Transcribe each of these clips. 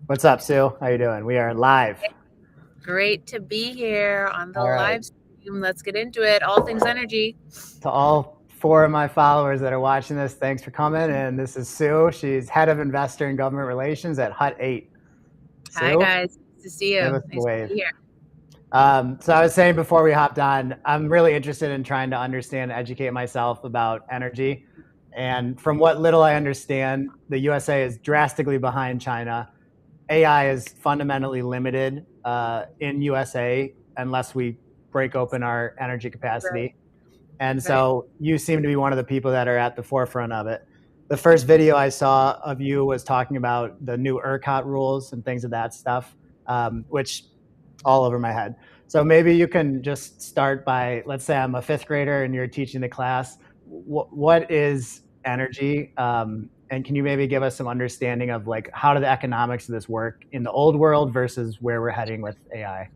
What's up, Sue? How you doing? We are live. Great to be here on the All right. live stream. Let's get into it. All things energy. To all four of my followers that are watching this, thanks for coming. And this is Sue. She's head of investor and government relations at Hut 8. Hi, Sue, guys. Nice to see give you. us the Nice to wave. be here. So I was saying before we hopped on, I'm really interested in trying to understand and educate myself about energy. And from what little I understand, the USA is drastically behind China. AI is fundamentally limited in USA unless we break open our energy Right, capacity. And right. so you seem to be one of the people that are at the forefront of it. The first video I saw of you was talking about the new ERCOT rules and things of that stuff, which all over my head. So maybe you can just start by, let's say I'm a fifth grader and you're teaching the class. What is energy? And can you maybe give us some understanding of like how do the economics of this work in the old world versus where we're heading with AI?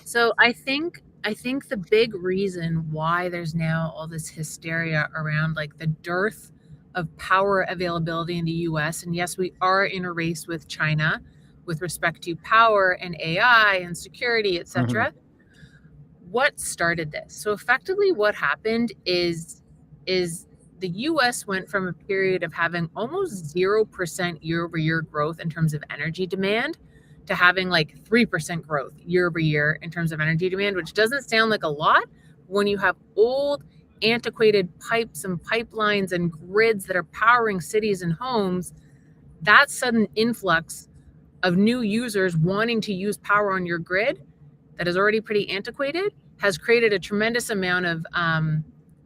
So I think the big reason why there's now all this hysteria around like the dearth of power availability in the US, and yes, we are in a race with China with respect to power and AI and security, Mm-hmm. etc. What started this? So effectively what happened is the US went from a period of having almost 0% year over year growth in terms of energy demand to having like 3% growth year over year in terms of energy demand, which doesn't sound like a lot when you have old antiquated pipes and pipelines and grids that are powering cities and homes. That sudden influx of new users wanting to use power on your grid that is already pretty antiquated has created a tremendous amount of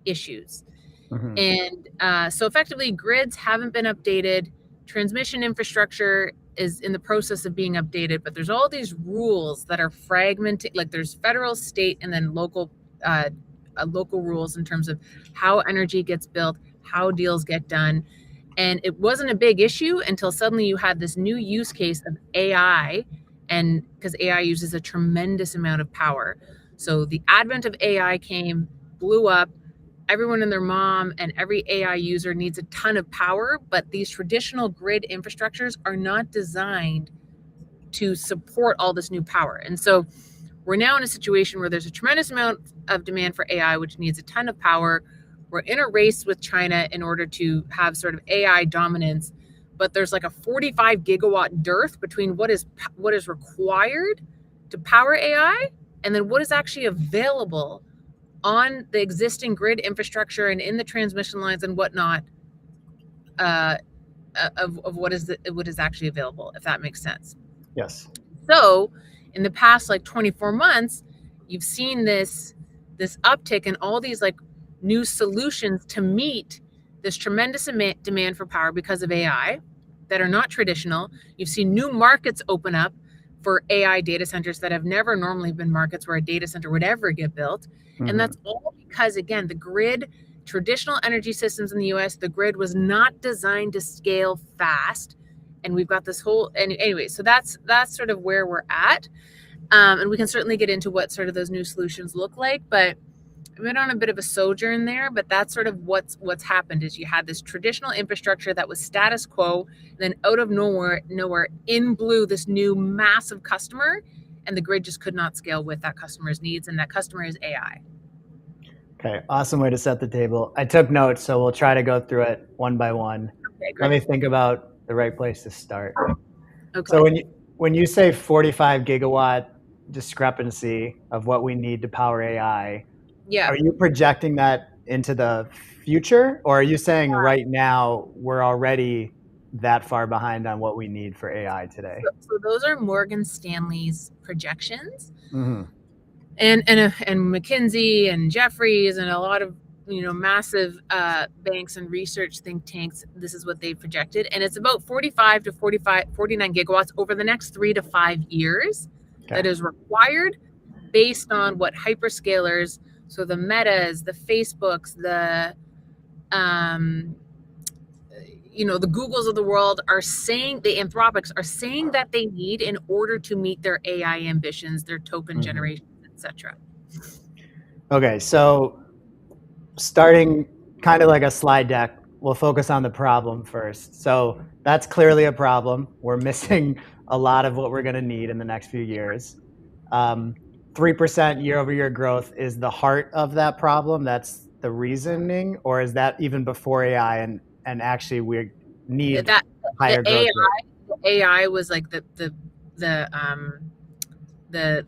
issues. Mm-hmm. And so effectively, grids haven't been updated. Transmission infrastructure is in the process of being updated, but there's all these rules that are fragmented. Like there's federal, state, and then local rules in terms of how energy gets built, how deals get done. And it wasn't a big issue until suddenly you had this new use case of AI, and because AI uses a tremendous amount of power. So the advent of AI came, blew up. Everyone and their mom and every AI user needs a ton of power, but these traditional grid infrastructures are not designed to support all this new power. And so we're now in a situation where there's a tremendous amount of demand for AI, which needs a ton of power. We're in a race with China in order to have sort of AI dominance, but there's like a 45 gigawatt dearth between what is required to power AI and then what is actually available on the existing grid infrastructure and in the transmission lines and whatnot, uh, of what is actually available, if that makes sense. Yes. So, in the past like 24 months, you've seen this uptick in all these like new solutions to meet this tremendous demand for power because of AI that are not traditional. You've seen new markets open up for AI data centers that have never normally been markets where a data center would ever get built. And Mm-hmm. that's all because, again, the grid, traditional energy systems in the US, the grid was not designed to scale fast. And we've got this whole, and anyway, so that's sort of where we're at. And we can certainly get into what sort of those new solutions look like. But I've been on a bit of a sojourn there, but that's sort of what's happened is you had this traditional infrastructure that was status quo, and then out of nowhere in blew this new massive customer, and the grid just could not scale with that customer's needs, and that customer is AI. Okay. Awesome way to set the table. I took notes, so we'll try to go through it one by one. Okay, Let me great. think about the right place to start. So Okay. when you say 45 gigawatt discrepancy of what we need to power AI, Yeah. are you projecting that into the future, or are you saying right now we're already that far behind on what we need for AI today? So those are Morgan Stanley's projections. Mm-hmm. And McKinsey and Jeffries and a lot of massive banks and research think tanks. This is what they've projected, and it's about 49 gigawatts over the next 3 to 5 years that Okay. is required based on what hyperscalers, so the Metas, the Facebooks, um, the Googles of the world are saying, the Anthropics are saying that they need in order to meet their AI ambitions, their token Mm-hmm. generation, etc. Okay. So starting kind of like a slide deck, we'll focus on the problem first. So that's clearly a problem. We're missing a lot of what we're going to need in the next few years. 3% year over year growth is the heart of that problem. That's the reasoning, or is that even before AI and actually we need That higher growth rate? the AI was like the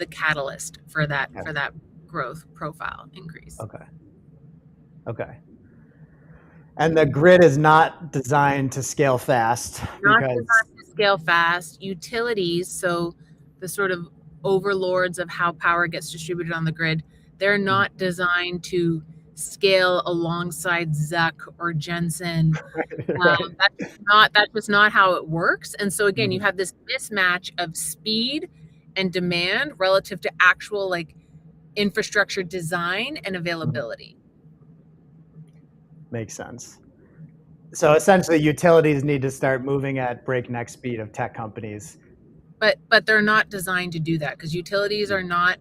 catalyst for that growth profile increase. Okay. And the grid is not designed to scale fast. Not designed to scale fast. Utilities, so the sort of overlords of how power gets distributed on the grid, they're not designed to scale alongside Zuck or Jensen. Right. That's just not how it works. And so again, you have this mismatch of speed and demand relative to actual like infrastructure design and availability. Makes sense. So essentially, utilities need to start moving at breakneck speed of tech companies. But they're not designed to do that, because utilities are not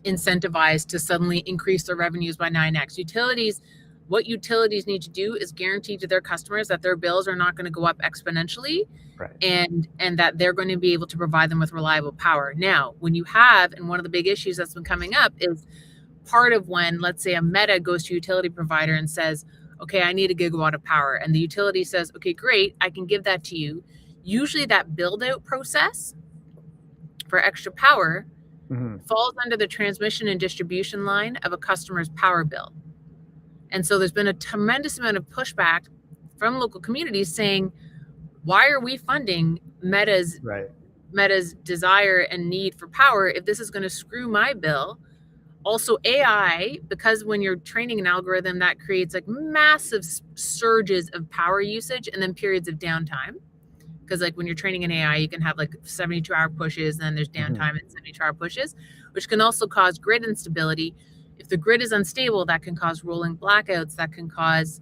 incentivized to suddenly increase their revenues by 9x. What utilities need to do is guarantee to their customers that their bills are not going to go up exponentially, right, and that they're going to be able to provide them with reliable power. Now, when you have, and one of the big issues that's been coming up is part of when, let's say, a Meta goes to a utility provider and says, okay, I need a gigawatt of power. And the utility says, okay, great, I can give that to you. Usually that build out process for extra power falls under the transmission and distribution line of a customer's power bill. And so there's been a tremendous amount of pushback from local communities saying, why are we funding Meta's desire and need for power if this is going to screw my bill? Also AI, because when you're training an algorithm, that creates like massive surges of power usage and then periods of downtime. Because like when you're training an AI, you can have like 72-hour pushes, and then there's downtime and 72-hour pushes, which can also cause grid instability. If the grid is unstable, that can cause rolling blackouts, that can cause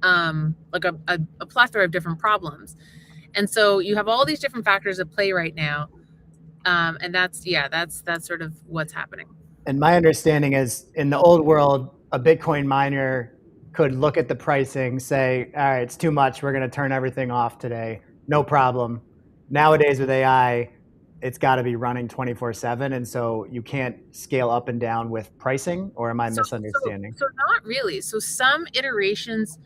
like a plethora of different problems. And so you have all these different factors at play right now. And that's sort of what's happening. And my understanding is, in the old world, a Bitcoin miner could look at the pricing, say, all right, it's too much, we're going to turn everything off today, no problem. Nowadays with AI, it's got to be running 24/7, and so you can't scale up and down with pricing, or am I misunderstanding? So not really. So some iterations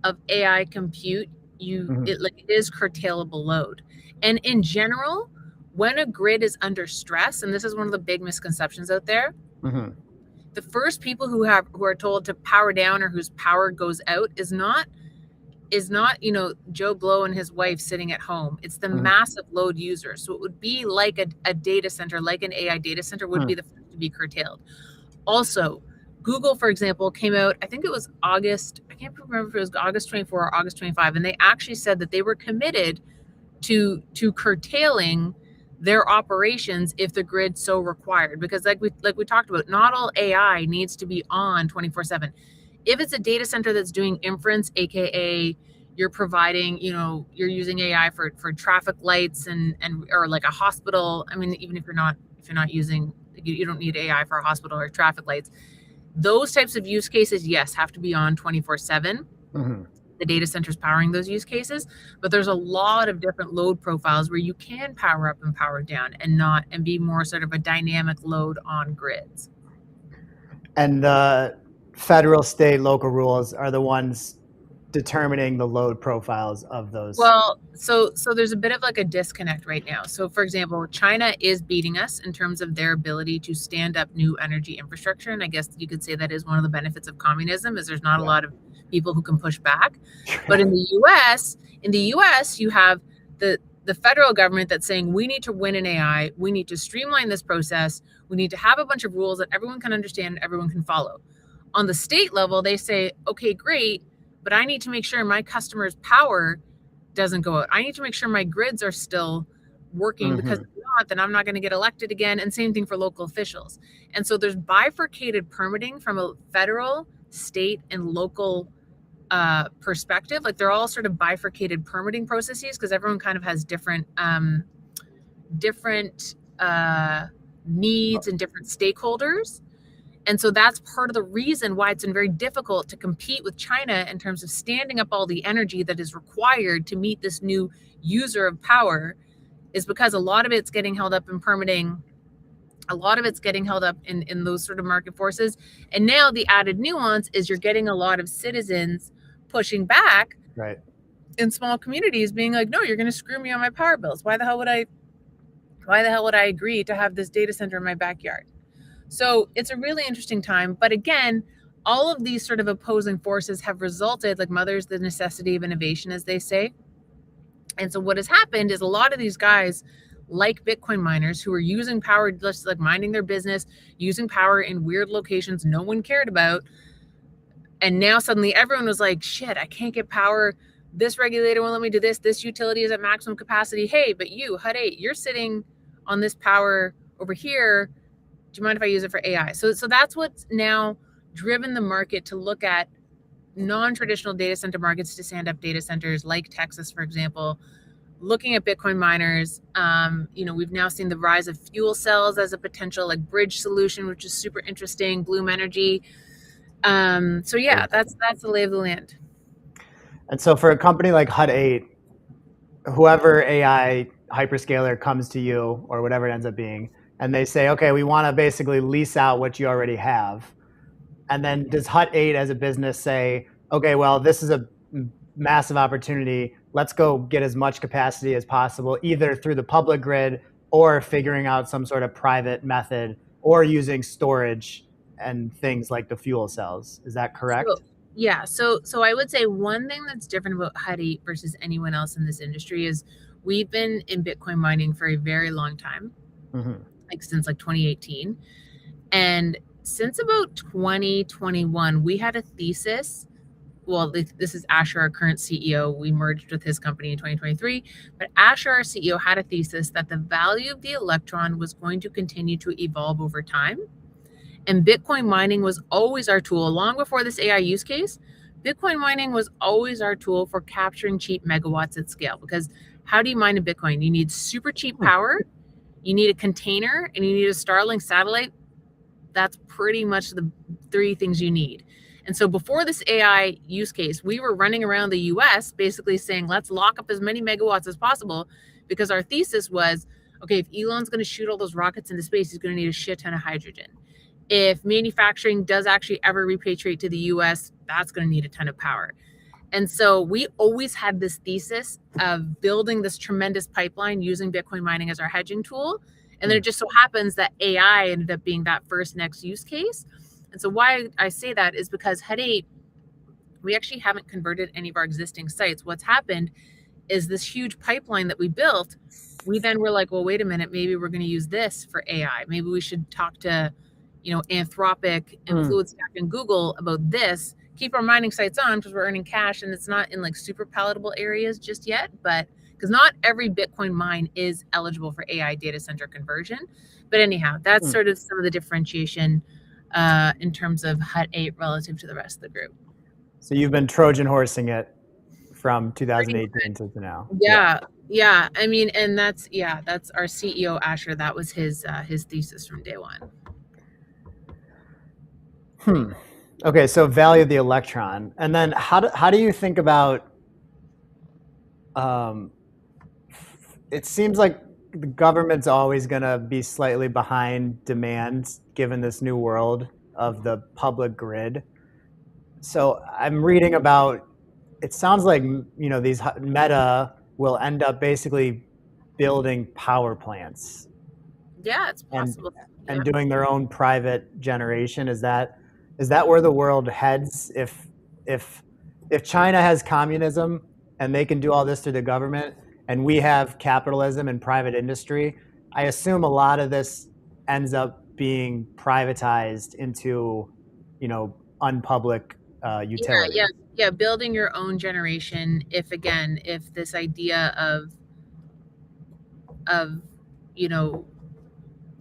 of AI compute, it is curtailable load. And in general, when a grid is under stress, and this is one of the big misconceptions out there, the first people who are told to power down or whose power goes out is not Joe Blow and his wife sitting at home. It's the massive load user. So it would be like a data center, like an AI data center would be the first to be curtailed. Also, Google, for example, came out, I think it was August, I can't remember if it was August 24 or August 25, and they actually said that they were committed to curtailing their operations if the grid so required. Because like we talked about, not all AI needs to be on 24/7. If it's a data center that's doing inference, aka you're providing, you're using AI for traffic lights and or like a hospital. I mean, even if you're not using, you don't need AI for a hospital or traffic lights. Those types of use cases, yes, have to be on 24/7. The data centers powering those use cases, but there's a lot of different load profiles where you can power up and power down and be more sort of a dynamic load on grids. And the federal, state, local rules are the ones determining the load profiles of those. Well, so there's a bit of like a disconnect right now. So for example, China is beating us in terms of their ability to stand up new energy infrastructure. And I guess you could say that is one of the benefits of communism, is there's not a lot of people who can push back. But in the US, you have the federal government that's saying, we need to win in AI, we need to streamline this process, we need to have a bunch of rules that everyone can understand, everyone can follow. On the state level, they say, okay, great, but I need to make sure my customers' power doesn't go out. I need to make sure my grids are still working, because if not, then I'm not going to get elected again. And same thing for local officials. And so there's bifurcated permitting from a federal, state, and local perspective. Like they're all sort of bifurcated permitting processes because everyone kind of has different needs and different stakeholders. And so that's part of the reason why it's been very difficult to compete with China in terms of standing up all the energy that is required to meet this new user of power is because a lot of it's getting held up in permitting. A lot of it's getting held up in those sort of market forces. And now the added nuance is you're getting a lot of citizens pushing back Right. in small communities being like, no, you're going to screw me on my power bills. Why the hell would I agree to have this data center in my backyard? So it's a really interesting time. But again, all of these sort of opposing forces have resulted, like mother's the necessity of innovation, as they say. And so what has happened is a lot of these guys, like Bitcoin miners, who are using power, just like minding their business, using power in weird locations no one cared about. And now suddenly everyone was like, shit, I can't get power. This regulator won't let me do this. This utility is at maximum capacity. Hey, but you, HUD 8, you're sitting on this power over here. Do you mind if I use it for AI? So that's what's now driven the market to look at non-traditional data center markets to stand up data centers like Texas, for example, looking at Bitcoin miners. We've now seen the rise of fuel cells as a potential like bridge solution, which is super interesting. Bloom Energy. That's the lay of the land. And so for a company like HUD 8, whoever AI hyperscaler comes to you or whatever it ends up being, and they say, okay, we want to basically lease out what you already have. And then does HUD 8 as a business say, okay, well, this is a massive opportunity. Let's go get as much capacity as possible, either through the public grid or figuring out some sort of private method or using storage and things like the fuel cells. Is that correct? So I would say one thing that's different about HUD 8 versus anyone else in this industry is we've been in Bitcoin mining for a very long time, like since like 2018. And since about 2021, we had a thesis. Well, this is Asher, our current CEO. We merged with his company in 2023. But Asher, our CEO, had a thesis that the value of the electron was going to continue to evolve over time. And Bitcoin mining was always our tool. Long before this AI use case, Bitcoin mining was always our tool for capturing cheap megawatts at scale. Because how do you mine a Bitcoin? You need super cheap power, you need a container, and you need a Starlink satellite. That's pretty much the three things you need. And so before this AI use case, we were running around the US basically saying, let's lock up as many megawatts as possible, because our thesis was, okay, if Elon's going to shoot all those rockets into space, he's going to need a shit ton of hydrogen. If manufacturing does actually ever repatriate to the US, that's going to need a ton of power. And so we always had this thesis of building this tremendous pipeline using Bitcoin mining as our hedging tool. And then it just so happens that AI ended up being that first next use case. And so why I say that is because HUD 8, we actually haven't converted any of our existing sites. What's happened is this huge pipeline that we built, we then were like, well, wait a minute, maybe we're going to use this for AI. Maybe we should talk to, Anthropic and Fluidstack and Google about this. Keep our mining sites on because we're earning cash, and it's not in like super palatable areas just yet, but because not every Bitcoin mine is eligible for AI data center conversion. But anyhow, that's sort of some of the differentiation in terms of HUD 8 relative to the rest of the group. So you've been Trojan horsing it from 2018 to now. Yeah. I mean, and that's our CEO Asher. That was his thesis from day one. Okay, so value of the electron, and then how do you think about? It seems like the government's always going to be slightly behind demand given this new world of the public grid. So I'm reading about. It sounds like these Meta will end up basically building power plants. Yeah, it's possible. And doing their own private generation. Is that where the world heads? If China has communism and they can do all this through the government, and we have capitalism and private industry, I assume a lot of this ends up being privatized into, unpublic utility. Yeah. Building your own generation. If this idea of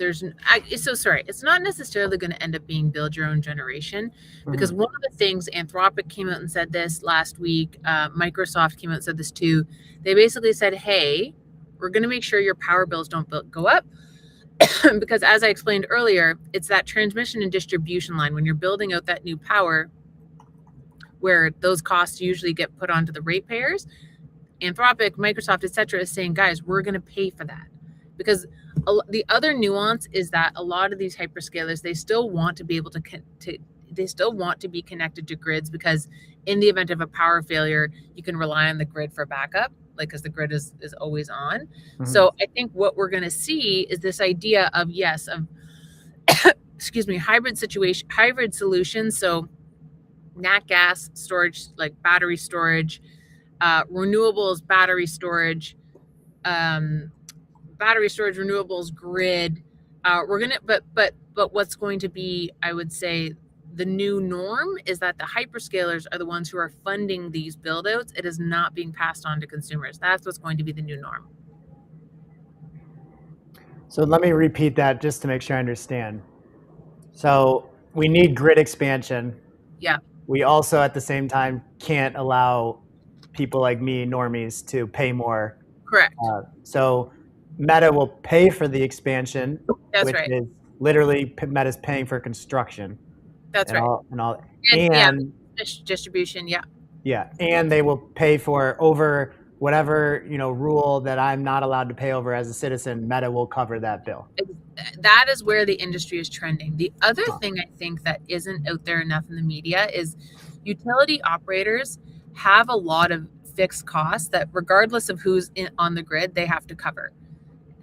it's not necessarily going to end up being build your own generation, because one of the things Anthropic came out and said this last week, Microsoft came out and said this too. They basically said, hey, we're going to make sure your power bills don't go up because as I explained earlier, it's that transmission and distribution line when you're building out that new power where those costs usually get put onto the ratepayers. Anthropic, Microsoft, etc., is saying, guys, we're going to pay for that. Because the other nuance is that a lot of these hyperscalers, they still want to be able to they still want to be connected to grids, because in the event of a power failure, you can rely on the grid for backup, like, because the grid is always on. Mm-hmm. So I think what we're going to see is this idea of, yes, of excuse me, hybrid solutions. So nat gas storage, like battery storage, renewables, renewables, grid. We're gonna, but what's going to be, I would say, the new norm is that the hyperscalers are the ones who are funding these build outs. It is not being passed on to consumers. That's what's going to be the new norm. So let me repeat that just to make sure I understand. So we need grid expansion. Yeah. We also, at the same time, can't allow people like me, normies, to pay more. Correct. So Meta will pay for the expansion, That's which right. is literally Meta's paying for construction. That's right. And distribution. Yeah. Yeah, and they will pay for over whatever, rule that I'm not allowed to pay over as a citizen. Meta will cover that bill. That is where the industry is trending. The other thing I think that isn't out there enough in the media is utility operators have a lot of fixed costs that, regardless of who's on the grid, they have to cover.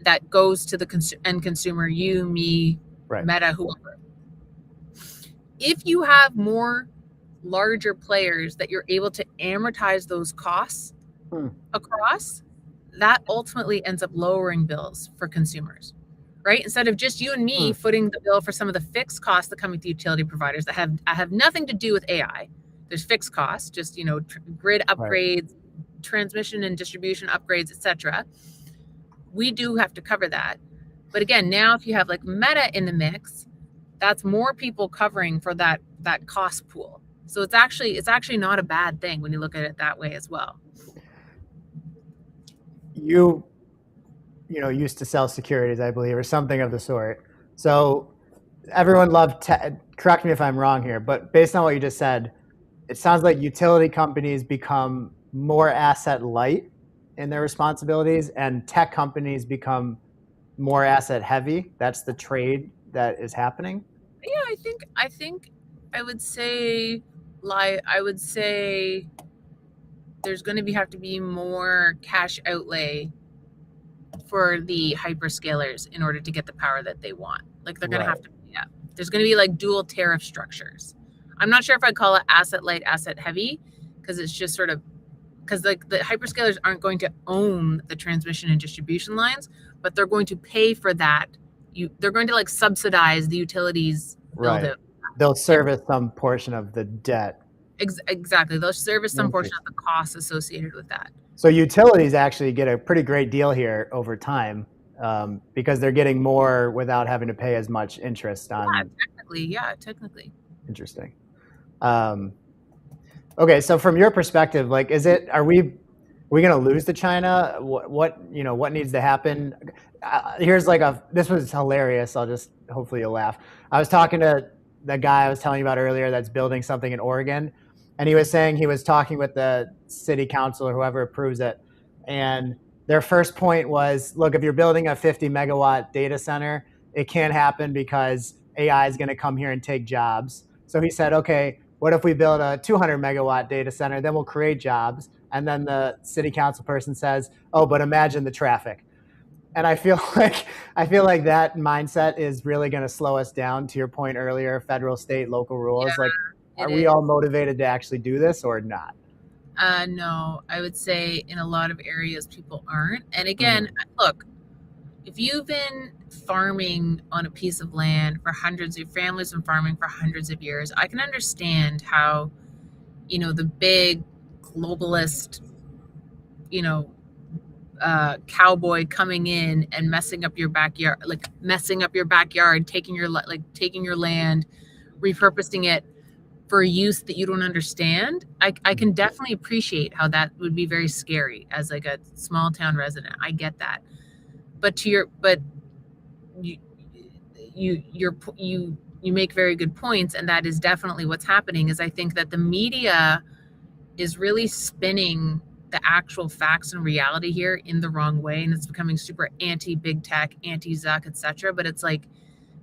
That goes to the end consumer, you, me, right. Meta, whoever. If you have more larger players that you're able to amortize those costs across, that ultimately ends up lowering bills for consumers, right? Instead of just you and me footing the bill for some of the fixed costs that come with the utility providers that have nothing to do with AI. There's fixed costs, just, grid upgrades, right. Transmission and distribution upgrades, etc. We do have to cover that. But again, now if you have like Meta in the mix, that's more people covering for that cost pool. So it's actually not a bad thing when you look at it that way as well. You used to sell securities, I believe, or something of the sort. So everyone loved correct me if I'm wrong here, but based on what you just said, it sounds like utility companies become more asset light in their responsibilities and tech companies become more asset heavy. That's the trade that is happening. Yeah, I think I would say there's going to have to be more cash outlay for the hyperscalers in order to get the power that they want. Like, they're going to have to, there's going to be like dual tariff structures. I'm not sure if I'd call it asset light, asset heavy, because it's just sort of, because like the hyperscalers aren't going to own the transmission and distribution lines, but they're going to pay for that. They're going to like subsidize the utilities build out. They'll service some portion of the debt. Exactly. They'll service some portion of the costs associated with that. So utilities actually get a pretty great deal here over time because they're getting more without having to pay as much interest on. Technically. Interesting. Okay, so from your perspective, like, are we going to lose to China? What needs to happen? Here's this was hilarious. Hopefully you'll laugh. I was talking to the guy I was telling you about earlier that's building something in Oregon, and he was saying he was talking with the city council or whoever approves it, and their first point was, look, if you're building a 50 megawatt data center, it can't happen because AI is going to come here and take jobs. So he said, okay, what if we build a 200 megawatt data center? Then we'll create jobs. And then the city council person says, oh, but imagine the traffic. And I feel like that mindset is really going to slow us down. To your point earlier, federal, state, local rules. Are we all motivated to actually do this or not? No, I would say in a lot of areas people aren't. And again, look, if you've been farming on a piece of land for hundreds of families and farming for hundreds of years, I can understand how, the big globalist, cowboy coming in and messing up your backyard, taking your land, repurposing it for use that you don't understand. I can definitely appreciate how that would be very scary as like a small town resident. I get that. But you make very good points, and that is definitely what's happening. Is I think that the media is really spinning the actual facts and reality here in the wrong way, and it's becoming super anti-big tech, anti-Zuck, etc. But it's like,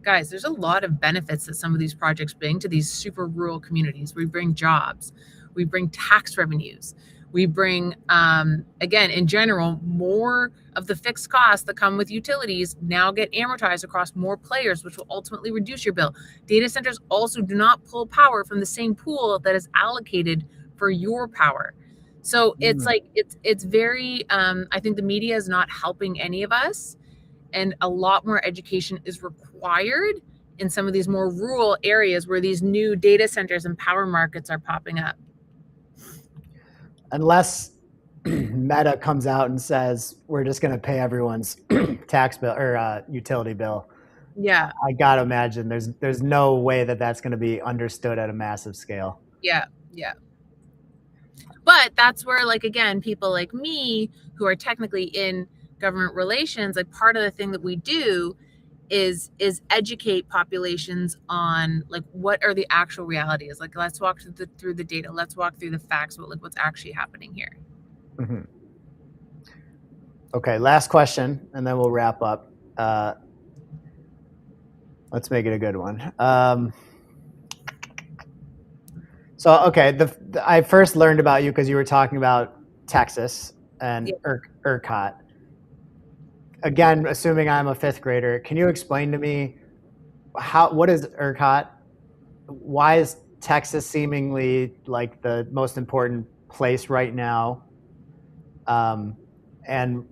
guys, there's a lot of benefits that some of these projects bring to these super rural communities. We bring jobs, we bring tax revenues, we bring, again, in general, more of the fixed costs that come with utilities now get amortized across more players, which will ultimately reduce your bill. Data centers also do not pull power from the same pool that is allocated for your power. So it's like, it's very, I think the media is not helping any of us, and a lot more education is required in some of these more rural areas where these new data centers and power markets are popping up. Unless Meta comes out and says we're just going to pay everyone's tax bill or utility bill. Yeah. I gotta imagine there's no way that that's going to be understood at a massive scale. Yeah. But that's where, like, again, people like me who are technically in government relations, like, part of the thing that we do is educate populations on, like, what are the actual realities. Like, let's walk through the data. Let's walk through the facts about, like, what's actually happening here. Mm-hmm. Okay, last question, and then we'll wrap up. Let's make it a good one. I first learned about you because you were talking about Texas and ERCOT. Again, assuming I'm a fifth grader, can you explain to me what is ERCOT? Why is Texas seemingly like the most important place right now? And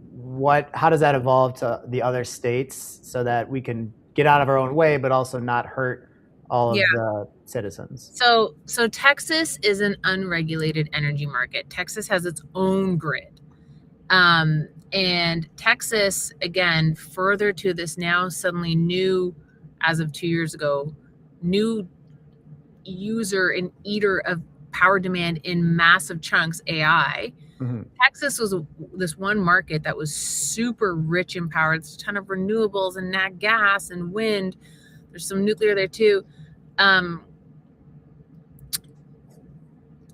how does that evolve to the other states so that we can get out of our own way, but also not hurt all of the citizens? So Texas is an unregulated energy market. Texas has its own grid. And Texas, again, further to this now suddenly new, as of 2 years ago, new user and eater of power demand in massive chunks, AI. Mm-hmm. Texas was this one market that was super rich in power. It's a ton of renewables and nat gas and wind. There's some nuclear there too.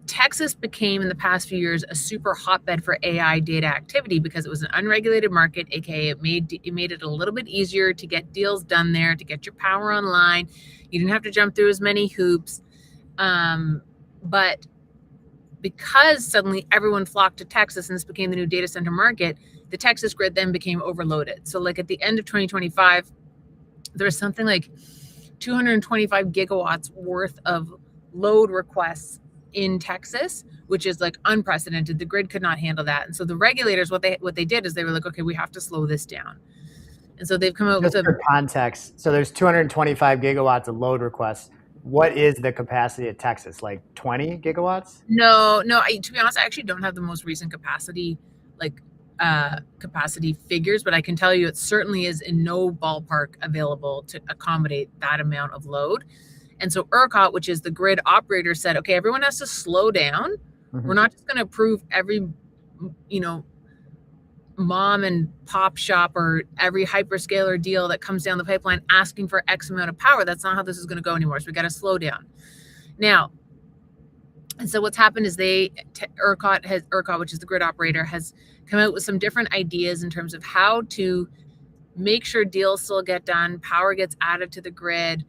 Texas became, in the past few years, a super hotbed for AI data activity because it was an unregulated market, aka it made it a little bit easier to get deals done there, to get your power online. You didn't have to jump through as many hoops. But because suddenly everyone flocked to Texas and this became the new data center market, the Texas grid then became overloaded. So like at the end of 2025, there was something like 225 gigawatts worth of load requests in Texas, which is like unprecedented. The grid could not handle that. And so the regulators, what they did is they were like, okay, we have to slow this down. And so they've come out with for context. So there's 225 gigawatts of load requests. What is the capacity of Texas? Like 20 gigawatts? No. To be honest, I actually don't have the most recent capacity, capacity figures, but I can tell you it certainly is in no ballpark available to accommodate that amount of load. And so ERCOT, which is the grid operator, said, okay, everyone has to slow down. Mm-hmm. We're not just going to approve every, mom and pop shop or every hyperscaler deal that comes down the pipeline asking for X amount of power. That's not how this is going to go anymore. So we got to slow down now. And so what's happened is ERCOT, which is the grid operator, has come out with some different ideas in terms of how to make sure deals still get done, power gets added to the grid,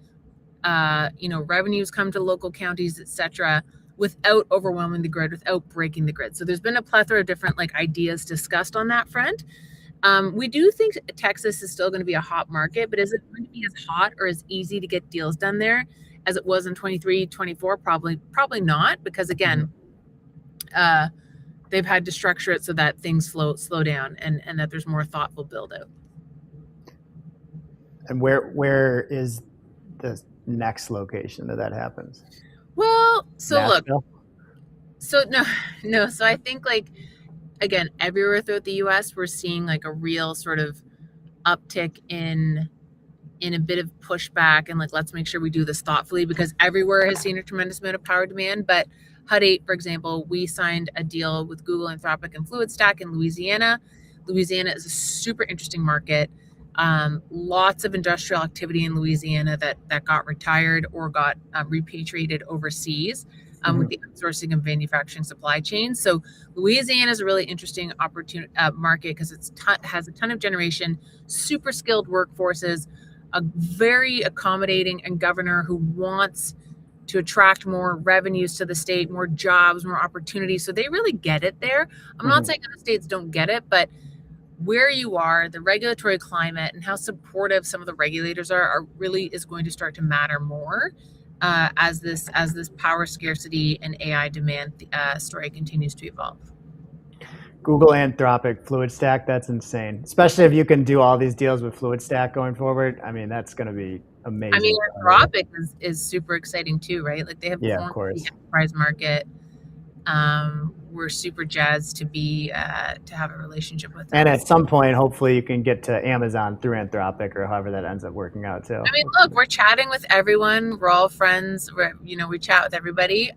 revenues come to local counties, etc., without overwhelming the grid, without breaking the grid. So there's been a plethora of different ideas discussed on that front. We do think Texas is still going to be a hot market, but is it going to be as hot or as easy to get deals done there as it was in 23, 24? Probably not, because again, they've had to structure it so that things slow down and that there's more thoughtful build out. And where is the next location that happens? Well, so Nashville? No. So I think again, everywhere throughout the US, we're seeing a real sort of uptick in a bit of pushback and let's make sure we do this thoughtfully, because everywhere has seen a tremendous amount of power demand. But Hut 8, for example, we signed a deal with Google, Anthropic, and FluidStack in Louisiana. Louisiana is a super interesting market. Lots of industrial activity in Louisiana that got retired or got repatriated overseas. with the outsourcing of manufacturing supply chains. So Louisiana is a really interesting opportunity market because it has a ton of generation, super skilled workforces, a very accommodating and governor who wants to attract more revenues to the state, more jobs, more opportunities. So they really get it there. I'm not saying other states don't get it, but where you are, the regulatory climate, and how supportive some of the regulators are really is going to start to matter more as this power scarcity and AI demand story continues to evolve. Google, Anthropic, FluidStack, that's insane. Especially if you can do all these deals with FluidStack going forward. I mean, that's going to be amazing. I mean, Anthropic is super exciting too, right? Like they have of course. the enterprise market. We're super jazzed to have a relationship with them. And at some point, hopefully, you can get to Amazon through Anthropic or however that ends up working out too. I mean, look, we're chatting with everyone. We're all friends. We chat with everybody.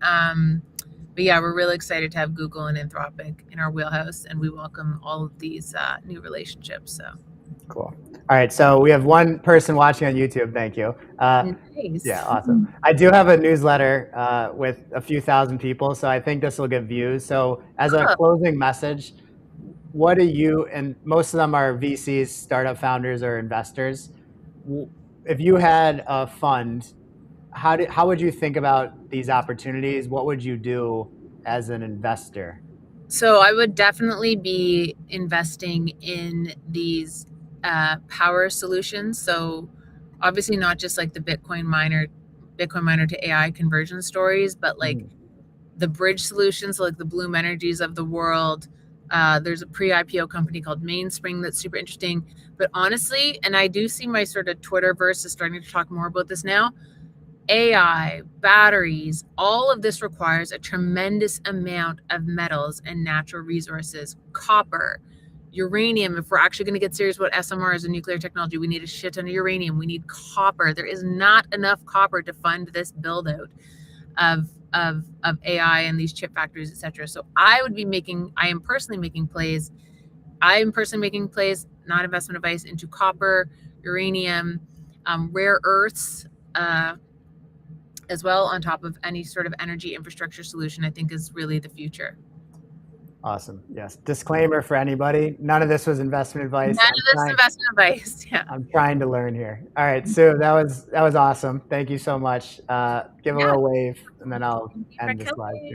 But yeah, we're really excited to have Google and Anthropic in our wheelhouse, and we welcome all of these new relationships. So cool. All right, so we have one person watching on YouTube. Thank you. Nice. Yeah, awesome. I do have a newsletter with a few thousand people, so I think this will get views. So as a closing message, what do you, and most of them are VCs, startup founders, or investors. If you had a fund, how would you think about these opportunities? What would you do as an investor? So I would definitely be investing in these power solutions. So obviously not just like the Bitcoin miner to AI conversion stories, but like the bridge solutions, like the Bloom Energies of the world. There's a pre-IPO company called Mainspring that's super interesting. But honestly, and I do see my sort of Twitterverse is starting to talk more about this now, AI, batteries, all of this requires a tremendous amount of metals and natural resources, copper, uranium. If we're actually going to get serious about SMR as a nuclear technology, we need a shit ton of uranium. We need copper. There is not enough copper to fund this build out of AI and these chip factories, et cetera. So I am personally making plays, not investment advice, into copper, uranium, rare earths, as well, on top of any sort of energy infrastructure solution. I think is really the future. Awesome. Yes. Disclaimer for anybody. None of this was investment advice. Investment advice. Yeah. I'm trying to learn here. All right, Sue, that was awesome. Thank you so much. Give a little wave and then I'll end this live.